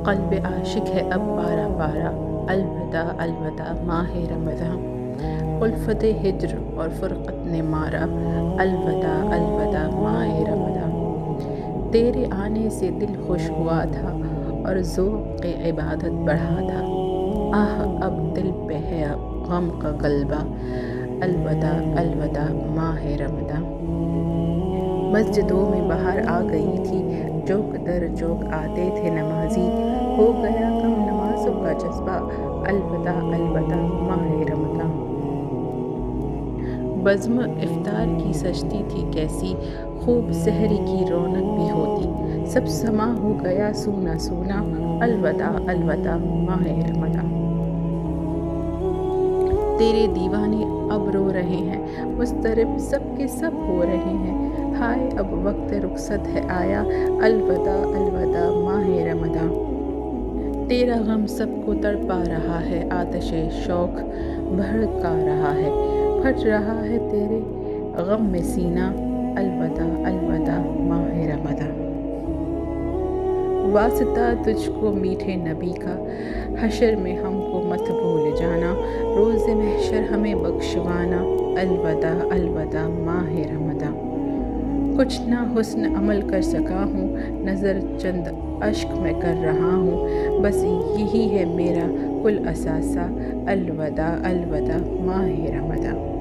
قلب عاشق ہے اب پارا پارا، الوداع الوداع ماہ رمضان۔ الفت ہجر اور فرقت نے مارا، الوداع الوداع ماہ رمضان۔ تیرے آنے سے دل خوش ہوا تھا اور ذوق عبادت بڑھا تھا، آہ اب دل پہ ہے غم کا غلبہ، الوداع الوداع ماہ رمضان۔ مسجدوں میں بہار آ گئی تھی، چوک در چوک آتے تھے نمازی، ہو گیا کم نمازوں کا جذبہ، الوداع الوداع ماہ رمضان۔ بزم افطار کی سجتی تھی کیسی، خوب سحری کی رونق بھی ہوتی، سب سما ہو گیا سونا سونا، الوداع الوداع ماہ رمضان۔ تیرے دیوانے اب رو رہے ہیں، مضطرب سب کے سب ہو رہے ہیں، ہائے اب وقت رخصت ہے آیا، الوداع الوداع ماہ رمضان۔ تیرا غم سب کو تڑپا رہا ہے، آتش شوق بھڑکا رہا ہے، پھٹ رہا ہے تیرے غم میں سینہ، الوداع الوداع ماہ رمضان۔ واسطہ تجھ کو میٹھے نبی کا، حشر میں ہم کو مت بھول جانا، روز محشر ہمیں بخشوانا، الوداع الوداع ماہ رمضان۔ کچھ نہ حسن عمل کر سکا ہوں، نظر چند اشک میں کر رہا ہوں، بس یہی ہے میرا کل اثاثہ، الوداع الوداع ماہ رمضان۔